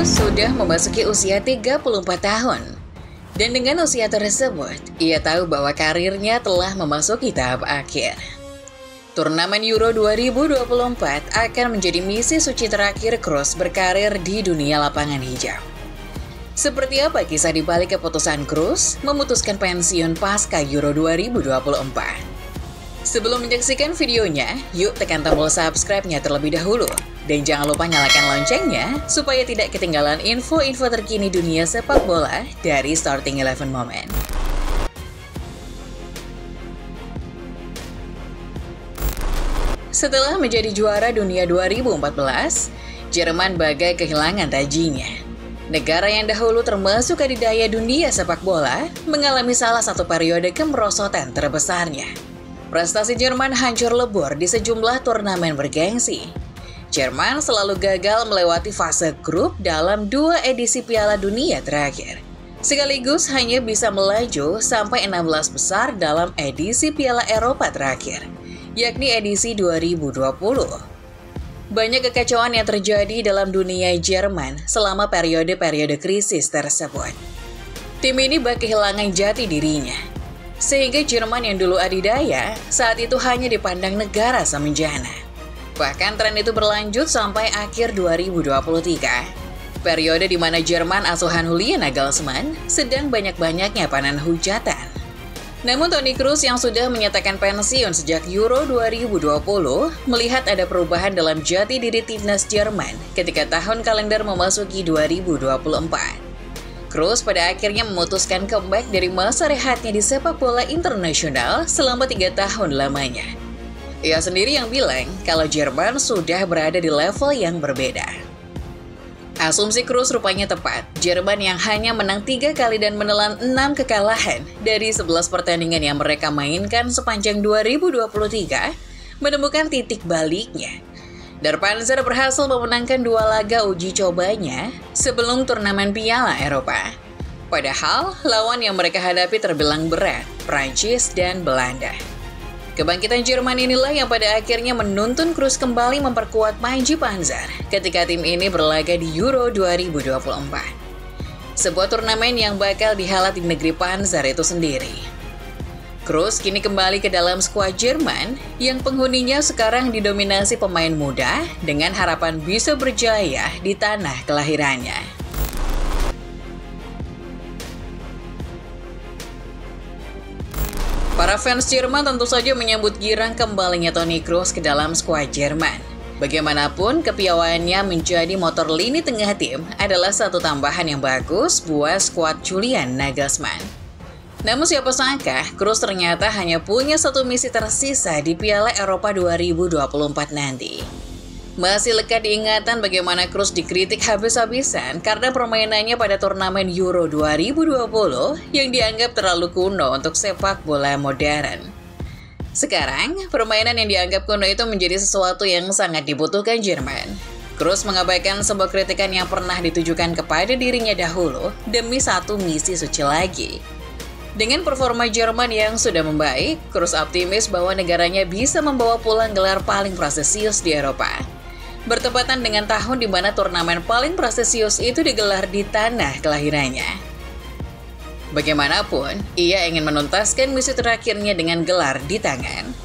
Kroos sudah memasuki usia 34 tahun. Dan dengan usia tersebut, ia tahu bahwa karirnya telah memasuki tahap akhir. Turnamen Euro 2024 akan menjadi misi suci terakhir Kroos berkarir di dunia lapangan hijau. Seperti apa kisah di balik keputusan Kroos memutuskan pensiun pasca Euro 2024? Sebelum menyaksikan videonya, yuk tekan tombol subscribe-nya terlebih dahulu. Dan jangan lupa nyalakan loncengnya, supaya tidak ketinggalan info-info terkini dunia sepak bola dari Starting 11 Moment. Setelah menjadi juara dunia 2014, Jerman bagai kehilangan tajinya. Negara yang dahulu termasuk adidaya dunia sepak bola, mengalami salah satu periode kemerosotan terbesarnya. Prestasi Jerman hancur lebur di sejumlah turnamen bergengsi. Jerman selalu gagal melewati fase grup dalam 2 edisi Piala Dunia terakhir. Sekaligus hanya bisa melaju sampai 16 besar dalam edisi Piala Eropa terakhir, yakni edisi 2020. Banyak kekacauan yang terjadi dalam dunia Jerman selama periode-periode krisis tersebut. Tim ini bak kehilangan jati dirinya. Sehingga Jerman yang dulu adidaya, saat itu hanya dipandang negara semenjana. Bahkan tren itu berlanjut sampai akhir 2023. Periode di mana Jerman asuhan Julian Nagelsmann sedang banyak-banyaknya panen hujatan. Namun Toni Kroos yang sudah menyatakan pensiun sejak Euro 2020 melihat ada perubahan dalam jati diri timnas Jerman ketika tahun kalender memasuki 2024. Kroos pada akhirnya memutuskan comeback dari masa rehatnya di sepak bola internasional selama 3 tahun lamanya. Ia sendiri yang bilang kalau Jerman sudah berada di level yang berbeda. Asumsi Kroos rupanya tepat. Jerman yang hanya menang 3 kali dan menelan 6 kekalahan dari 11 pertandingan yang mereka mainkan sepanjang 2023 menemukan titik baliknya. Der Panzer berhasil memenangkan 2 laga uji cobanya sebelum turnamen Piala Eropa. Padahal, lawan yang mereka hadapi terbilang berat, Prancis dan Belanda. Kebangkitan Jerman inilah yang pada akhirnya menuntun Kroos kembali memperkuat Panji Panzer ketika tim ini berlaga di Euro 2024. Sebuah turnamen yang bakal dihelat di negeri Panzer itu sendiri. Kroos kini kembali ke dalam skuad Jerman yang penghuninya sekarang didominasi pemain muda dengan harapan bisa berjaya di tanah kelahirannya. Para fans Jerman tentu saja menyambut girang kembalinya Toni Kroos ke dalam skuad Jerman. Bagaimanapun, kepiawaiannya menjadi motor lini tengah tim adalah satu tambahan yang bagus buat skuad Julian Nagelsmann. Namun siapa sangka, Kroos ternyata hanya punya satu misi tersisa di Piala Eropa 2024 nanti. Masih lekat diingatan bagaimana Kroos dikritik habis-habisan karena permainannya pada turnamen Euro 2020 yang dianggap terlalu kuno untuk sepak bola modern. Sekarang, permainan yang dianggap kuno itu menjadi sesuatu yang sangat dibutuhkan Jerman. Kroos mengabaikan sebuah kritikan yang pernah ditujukan kepada dirinya dahulu demi satu misi suci lagi. Dengan performa Jerman yang sudah membaik, Kroos optimis bahwa negaranya bisa membawa pulang gelar paling prestisius di Eropa. Bertepatan dengan tahun di mana turnamen paling prestisius itu digelar di tanah kelahirannya. Bagaimanapun, ia ingin menuntaskan misi terakhirnya dengan gelar di tangan.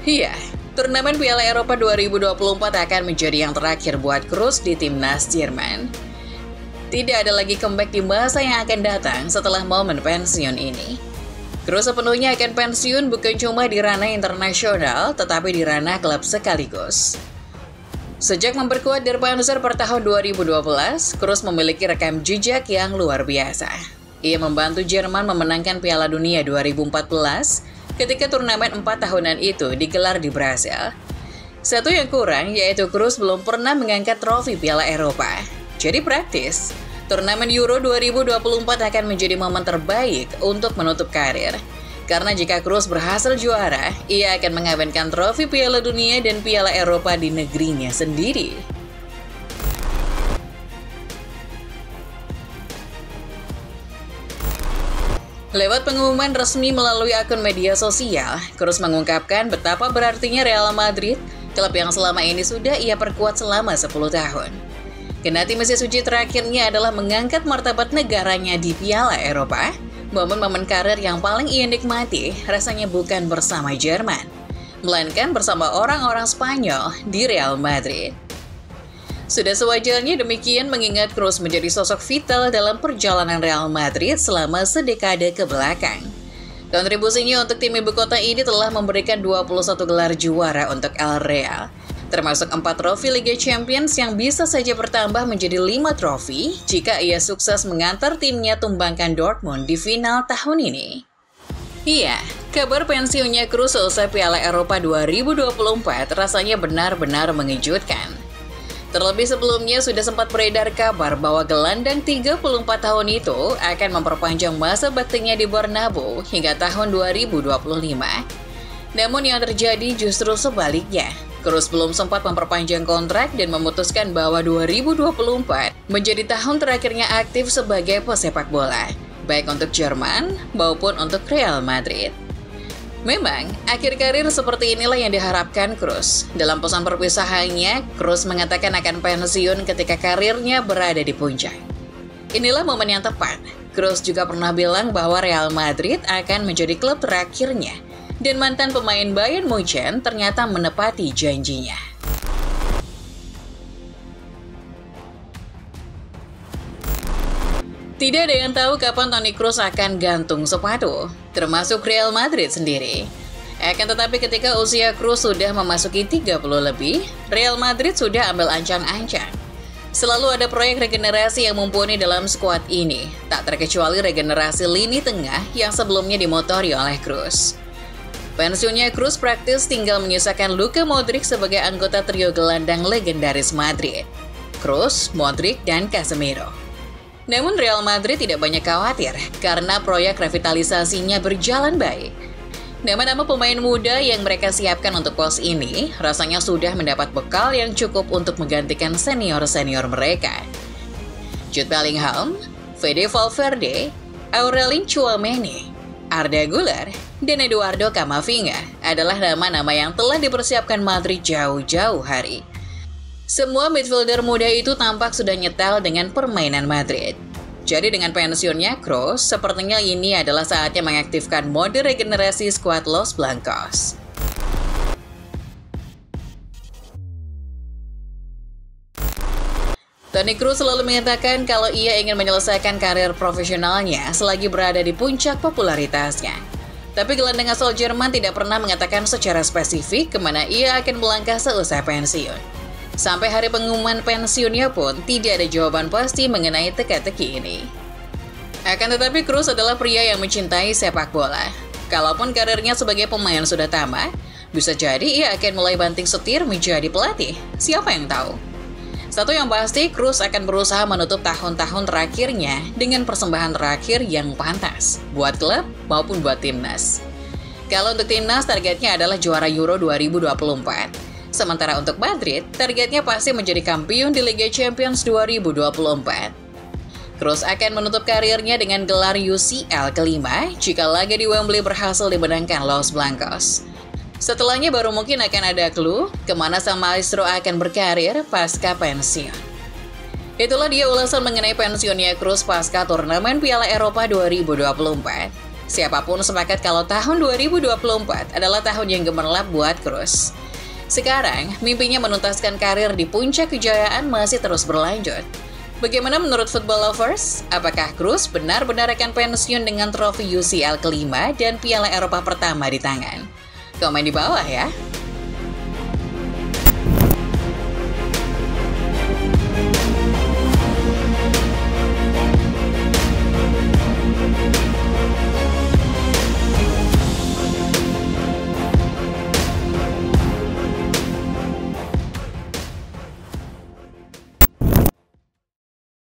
Iya, turnamen Piala Eropa 2024 akan menjadi yang terakhir buat Kroos di timnas Jerman. Tidak ada lagi comeback di masa yang akan datang setelah momen pensiun ini. Kroos sepenuhnya akan pensiun bukan cuma di ranah internasional, tetapi di ranah klub sekaligus. Sejak memperkuat Der Panzer per tahun 2012, Kroos memiliki rekam jejak yang luar biasa. Ia membantu Jerman memenangkan Piala Dunia 2014 ketika turnamen 4 tahunan itu digelar di Brasil. Satu yang kurang yaitu Kroos belum pernah mengangkat trofi Piala Eropa. Jadi praktis, turnamen Euro 2024 akan menjadi momen terbaik untuk menutup karir. Karena jika Kroos berhasil juara, ia akan mengawinkan trofi Piala Dunia dan Piala Eropa di negerinya sendiri. Lewat pengumuman resmi melalui akun media sosial, Kroos mengungkapkan betapa berartinya Real Madrid, klub yang selama ini sudah ia perkuat selama 10 tahun. Kendati misi suci terakhirnya adalah mengangkat martabat negaranya di Piala Eropa, momen-momen karir yang paling ia nikmati rasanya bukan bersama Jerman, melainkan bersama orang-orang Spanyol di Real Madrid. Sudah sewajarnya demikian mengingat Kroos menjadi sosok vital dalam perjalanan Real Madrid selama sedekade ke belakang. Kontribusinya untuk tim ibu kota ini telah memberikan 21 gelar juara untuk El Real, termasuk 4 trofi Liga Champions yang bisa saja bertambah menjadi 5 trofi jika ia sukses mengantar timnya tumbangkan Dortmund di final tahun ini. Iya, kabar pensiunnya Kroos selesai Piala Eropa 2024 rasanya benar-benar mengejutkan. Terlebih sebelumnya sudah sempat beredar kabar bahwa gelandang 34 tahun itu akan memperpanjang masa baktinya di Bernabeu hingga tahun 2025. Namun yang terjadi justru sebaliknya. Kroos belum sempat memperpanjang kontrak dan memutuskan bahwa 2024 menjadi tahun terakhirnya aktif sebagai pesepak bola, baik untuk Jerman maupun untuk Real Madrid. Memang, akhir karir seperti inilah yang diharapkan Kroos. Dalam pesan perpisahannya, Kroos mengatakan akan pensiun ketika karirnya berada di puncak. Inilah momen yang tepat. Kroos juga pernah bilang bahwa Real Madrid akan menjadi klub terakhirnya, dan mantan pemain Bayern Munchen ternyata menepati janjinya. Tidak ada yang tahu kapan Toni Kroos akan gantung sepatu, termasuk Real Madrid sendiri. Akan tetapi ketika usia Kroos sudah memasuki 30 lebih, Real Madrid sudah ambil ancang-ancang. Selalu ada proyek regenerasi yang mumpuni dalam skuad ini, tak terkecuali regenerasi lini tengah yang sebelumnya dimotori oleh Kroos. Pensiunnya Kroos praktis tinggal menyisakan Luka Modric sebagai anggota trio gelandang legendaris Madrid. Kroos, Modric, dan Casemiro. Namun Real Madrid tidak banyak khawatir karena proyek revitalisasinya berjalan baik. Nama-nama pemain muda yang mereka siapkan untuk pos ini rasanya sudah mendapat bekal yang cukup untuk menggantikan senior-senior mereka. Jude Bellingham, Fede Valverde, Aurelien Tchouaméni, Arda Güler, dan Eduardo Camavinga adalah nama-nama yang telah dipersiapkan Madrid jauh-jauh hari. Semua midfielder muda itu tampak sudah nyetel dengan permainan Madrid. Jadi dengan pensiunnya Kroos, sepertinya ini adalah saatnya mengaktifkan mode regenerasi skuad Los Blancos. Toni Kroos selalu mengatakan kalau ia ingin menyelesaikan karir profesionalnya selagi berada di puncak popularitasnya. Tapi gelandang asal Jerman tidak pernah mengatakan secara spesifik kemana ia akan melangkah seusai pensiun. Sampai hari pengumuman pensiunnya pun tidak ada jawaban pasti mengenai teka-teki ini. Akan tetapi Kroos adalah pria yang mencintai sepak bola. Kalaupun karirnya sebagai pemain sudah tamat, bisa jadi ia akan mulai banting setir menjadi pelatih. Siapa yang tahu? Satu yang pasti, Kroos akan berusaha menutup tahun-tahun terakhirnya dengan persembahan terakhir yang pantas buat klub maupun buat timnas. Kalau untuk timnas, targetnya adalah juara Euro 2024. Sementara untuk Madrid, targetnya pasti menjadi kampiun di Liga Champions 2024. Kroos akan menutup karirnya dengan gelar UCL kelima jika laga di Wembley berhasil dimenangkan Los Blancos. Setelahnya baru mungkin akan ada clue kemana sang maestro akan berkarir pasca pensiun. Itulah dia ulasan mengenai pensiunnya Kroos pasca turnamen Piala Eropa 2024. Siapapun sepakat kalau tahun 2024 adalah tahun yang gemerlap buat Kroos. Sekarang, mimpinya menuntaskan karir di puncak kejayaan masih terus berlanjut. Bagaimana menurut football lovers? Apakah Kroos benar-benar akan pensiun dengan trofi UCL kelima dan Piala Eropa pertama di tangan? Komen di bawah ya!